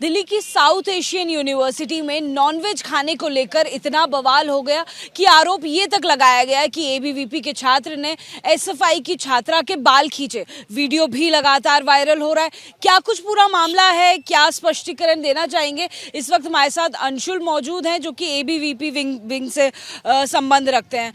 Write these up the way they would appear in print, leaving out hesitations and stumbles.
दिल्ली की south Asian university में nonveg खाने को लेकर इतना बवाल हो गया कि आरोप ये तक लगाया गया कि एबीवीपी के छात्र ने एसएफआई की छात्रा के बाल खींचे। वीडियो भी लगातार वायरल हो रहा है। क्या कुछ पूरा मामला है, क्या स्पष्टीकरण देना चाहेंगे? इस वक्त हमारे साथ अंशुल मौजूद हैं जो कि एबीवीपी विंग से संबंध रखते हैं।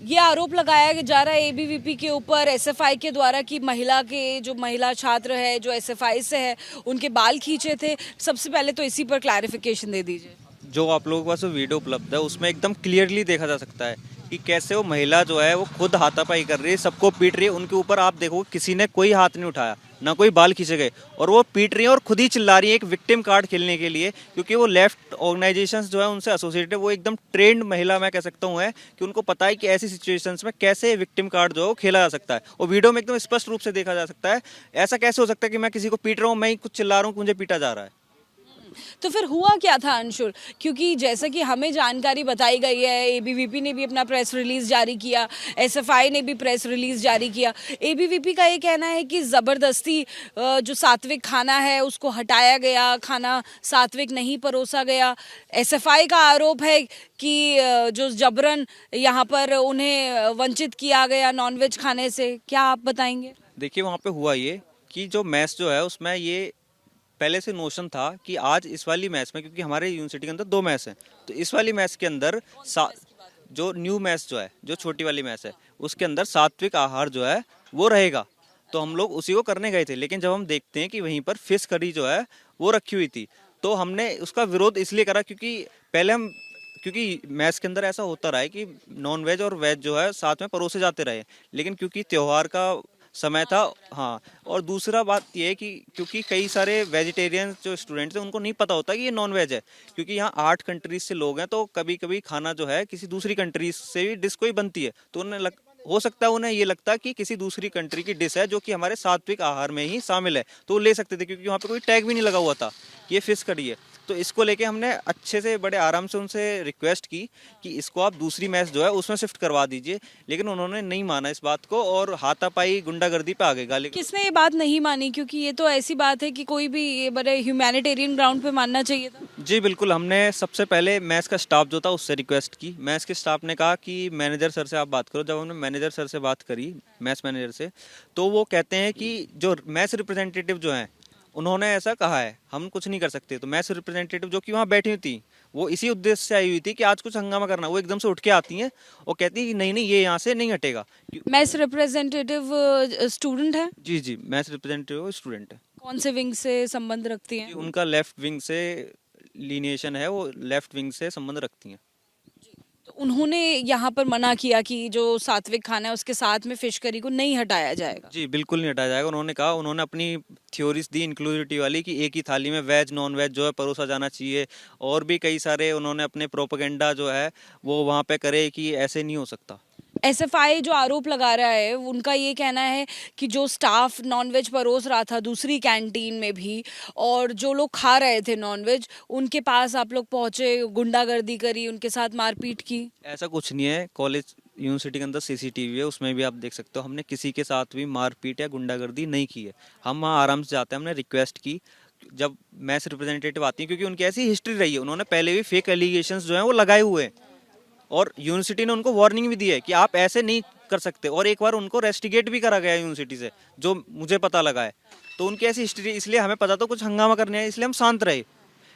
ये आरोप लगाया जा रहा है एबीवीपी के ऊपर एसएफआई के द्वारा कि महिला छात्र है जो एसएफआई से है उनके बाल खींचे थे। सबसे पहले तो इसी पर क्लैरिफिकेशन दे दीजिए। जो आप लोगों के पास वीडियो उपलब्ध है उसमें एकदम क्लियरली देखा जा सकता है कि कैसे वो महिला जो है वो खुद हाथापाई कर रही है, सबको पीट रही है। उनके ऊपर आप देखो किसी ने कोई हाथ नहीं उठाया, ना कोई बाल खींचे गए, और वो पीट रही है और खुद ही चिल्ला रही है एक विक्टिम कार्ड खेलने के लिए, क्योंकि वो लेफ्ट ऑर्गेनाइजेशंस जो है उनसे एसोसिएटेड है। वो एकदम ट्रेंड महिला मैं कह सकता हूँ है कि उनको पता है कि ऐसी सिचुएशंस में कैसे विक्टिम कार्ड जो है वो खेला जा सकता है, और वीडियो में एकदम स्पष्ट रूप से देखा जा सकता है। ऐसा कैसे हो सकता है कि मैं किसी को पीट रहा हूँ, मैं ही कुछ चिल्ला रहा हूँ कि मुझे पीटा जा रहा है। तो फिर हुआ क्या था अंशुल? क्योंकि जैसा कि हमें जानकारी बताई गई है, एबीवीपी ने भी अपना प्रेस रिलीज जारी किया, एसएफआई ने भी प्रेस रिलीज जारी किया। एबीवीपी का ये कहना है कि ज़बरदस्ती जो सात्विक खाना है उसको हटाया गया, खाना सात्विक नहीं परोसा गया। एसएफआई का आरोप है कि जो जबरन यहाँ पर उन्हें वंचित किया गया नॉनवेज खाने से। क्या आप बताएंगे? देखिए वहाँ पे हुआ ये कि जो मैच जो है उसमें ये पहले से नोशन था कि आज इस वाली मैच में, क्योंकि हमारे यूनिवर्सिटी के अंदर 2 मैच हैं, तो इस वाली मैच के अंदर जो न्यू मैच जो है, जो छोटी वाली मैच है, उसके अंदर सात्विक आहार जो है वो रहेगा। तो हम लोग उसी को करने गए थे, लेकिन जब हम देखते हैं कि वहीं पर फिश करी जो है वो रखी हुई थी, तो हमने उसका विरोध इसलिए करा क्योंकि मैच के अंदर ऐसा होता रहा है कि नॉन वेज और वेज जो है साथ में परोसे जाते रहे, लेकिन क्योंकि त्योहार का समय था। हाँ, और दूसरा बात यह है कि क्योंकि कई सारे वेजिटेरियन जो स्टूडेंट्स हैं उनको नहीं पता होता कि ये नॉन वेज है, क्योंकि यहाँ 8 कंट्रीज से लोग हैं, तो कभी कभी खाना जो है किसी दूसरी कंट्रीज से भी डिश कोई बनती है, तो हो सकता है उन्हें ये लगता है कि किसी दूसरी कंट्री की डिश है जो कि हमारे सात्विक आहार में ही शामिल है, तो वो ले सकते थे, क्योंकि वहाँ पे कोई टैग भी नहीं लगा हुआ था कि ये फिश करी है। तो इसको लेके हमने अच्छे से बड़े आराम से उनसे रिक्वेस्ट की कि इसको आप दूसरी मैच जो है उसमें शिफ्ट करवा दीजिए, लेकिन उन्होंने नहीं माना इस बात को और हाथापाई गुंडागर्दी पे आ गए, गाली। किसने ये बात नहीं मानी? क्योंकि ये तो ऐसी बात है कि कोई भी ये बड़े ह्यूमैनिटेरियन ग्राउंड पे मानना चाहिए था। जी बिल्कुल, हमने सबसे पहले मैच का स्टाफ जो था उससे रिक्वेस्ट की। मैच के स्टाफ ने कहा कि मैनेजर सर से आप बात करो। जब हमने मैनेजर सर से बात करी, मैच मैनेजर से, तो वो कहते हैं कि जो मैच रिप्रेजेंटेटिव जो हैं उन्होंने ऐसा कहा है, हम कुछ नहीं कर सकते। तो मैच रिप्रेजेंटेटिव जो कि वहाँ बैठी हुई थी, वो इसी उद्देश्य से आई हुई थी कि आज कुछ हंगामा करना, वो एकदम से उठ के आती हैं और कहती है कि नहीं नहीं ये यहाँ से नहीं हटेगा। मैच रिप्रेजेंटेटिव स्टूडेंट है? जी जी, मैच रिप्रेजेंटेटिव स्टूडेंट है। कौन से विंग से संबंध रखती हैं? उनका लेफ्ट विंग से लीनिएशन है, वो लेफ्ट विंग से संबंध रखती हैं। तो उन्होंने यहाँ पर मना किया कि जो सात्विक खाना है उसके साथ में फिश करी को नहीं हटाया जाएगा। जी बिल्कुल नहीं हटाया जाएगा। उन्होंने कहा, उन्होंने अपनी थ्योरीज दी इंक्लूसिविटी वाली कि एक ही थाली में वेज नॉन वेज जो है परोसा जाना चाहिए, और भी कई सारे उन्होंने अपने प्रोपेगेंडा जो है वो वहाँ पे करे कि ऐसे नहीं हो सकता। एसएफआई जो आरोप लगा रहा है उनका ये कहना है कि जो स्टाफ नॉनवेज परोस रहा था दूसरी कैंटीन में भी, और जो लोग खा रहे थे नॉनवेज, उनके पास आप लोग पहुंचे, गुंडागर्दी करी, उनके साथ मारपीट की। ऐसा कुछ नहीं है। कॉलेज यूनिवर्सिटी के अंदर सीसीटीवी है, उसमें भी आप देख सकते हो। हमने किसी के साथ भी मारपीट या गुंडागर्दी नहीं की है। हम वहाँ आराम से जाते हैं। हमने रिक्वेस्ट की जब मैच रिप्रेजेंटेटिव आती है, क्योंकि उनकी ऐसी हिस्ट्री रही है, उन्होंने पहले भी फेक एलिगेशंस जो हैं वो लगाए हुए हैं, और यूनिवर्सिटी ने उनको वार्निंग भी दी है कि आप ऐसे नहीं कर सकते, और एक बार उनको रेस्टिगेट भी करा गया यूनिवर्सिटी से, जो मुझे पता लगा है। तो उनकी ऐसी हिस्ट्री, इसलिए हमें पता तो कुछ हंगामा करने है, इसलिए हम शांत रहे।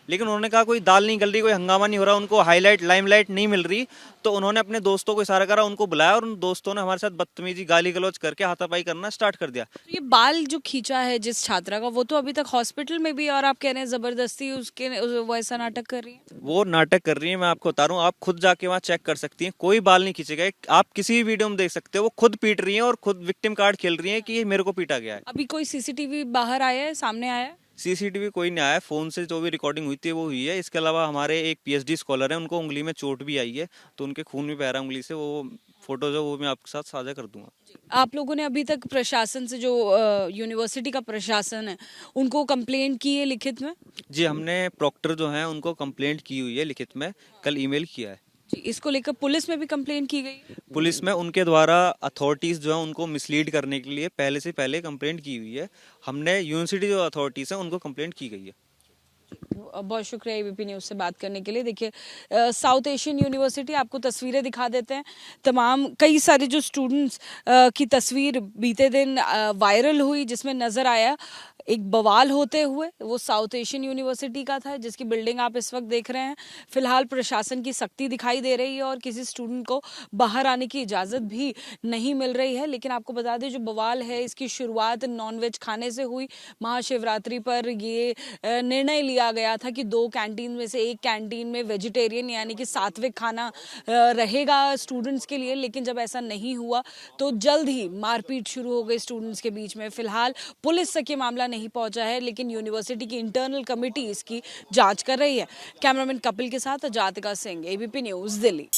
लेकिन उन्होंने कहा कोई दाल नहीं गल रही, कोई हंगामा नहीं हो रहा, उनको हाईलाइट लाइमलाइट नहीं मिल रही, तो उन्होंने अपने दोस्तों को इशारा करा, उनको बुलाया, और उन दोस्तों ने हमारे साथ बदतमीजी गाली गलौज करके हाथापाई करना स्टार्ट कर दिया। तो ये बाल जो खींचा है जिस छात्रा का, वो तो अभी तक हॉस्पिटल में भी, और आप कह रहे हैं जबरदस्ती वो ऐसा नाटक कर रही है। वो नाटक कर रही है, मैं आपको बता रहा हूँ, आप खुद जाके वहाँ चेक कर सकती हैं, कोई बाल नहीं खींचे गए। आप किसी भी वीडियो में देख सकते हो, वो खुद पीट रही है और खुद विक्टिम कार्ड खेल रही है कि ये मेरे को पीटा गया है। अभी कोई सीसीटीवी बाहर आया है, सामने आया है? सीसीटीवी कोई नहीं आया, फोन से जो भी रिकॉर्डिंग हुई थी वो हुई है। इसके अलावा हमारे एक पीएचडी स्कॉलर है, उनको उंगली में चोट भी आई है, तो उनके खून भी बह रहा है उंगली से। वो फोटो जो वो मैं आपके साथ साझा कर दूंगा। आप लोगों ने अभी तक प्रशासन से, जो यूनिवर्सिटी का प्रशासन है, उनको कंप्लेंट की है लिखित में? जी, हमने प्रॉक्टर जो है उनको कंप्लेंट की हुई है लिखित में, कल ईमेल किया है। जी, इसको लेकर पुलिस में भी कंप्लेंट की गई है? पुलिस में उनके द्वारा अथॉरिटीज़ जो है उनको मिसलीड करने के लिए पहले से पहले कंप्लेंट की हुई है। हमने यूनिवर्सिटी जो अथॉरिटीज़ हैं उनको कंप्लेंट की गई है। बहुत शुक्रिया एबीपी न्यूज़ से बात करने के लिए। देखिए साउथ एशियन यूनिवर्सिटी, आपको तस्वीरें दिखा देते हैं। तमाम कई सारे जो स्टूडेंट्स की तस्वीर बीते दिन वायरल हुई, जिसमें नज़र आया एक बवाल होते हुए। वो साउथ एशियन यूनिवर्सिटी का था, जिसकी बिल्डिंग आप इस वक्त देख रहे हैं। फिलहाल प्रशासन की सख्ती दिखाई दे रही है और किसी स्टूडेंट को बाहर आने की इजाज़त भी नहीं मिल रही है। लेकिन आपको बता दें, जो बवाल है इसकी शुरुआत नॉनवेज खाने से हुई। महाशिवरात्रि पर ये निर्णय लिया गया था कि 2 कैंटीन में से एक कैंटीन में वेजिटेरियन यानी कि सात्विक खाना रहेगा स्टूडेंट्स के लिए। लेकिन जब ऐसा नहीं हुआ तो जल्द ही मारपीट शुरू हो गई स्टूडेंट्स के बीच में। फिलहाल पुलिस तक ये मामला नहीं पहुंचा है, लेकिन यूनिवर्सिटी की इंटरनल कमेटी इसकी जांच कर रही है। कैमरामैन कपिल के साथ जातिका सिंह, एबीपी न्यूज़, दिल्ली।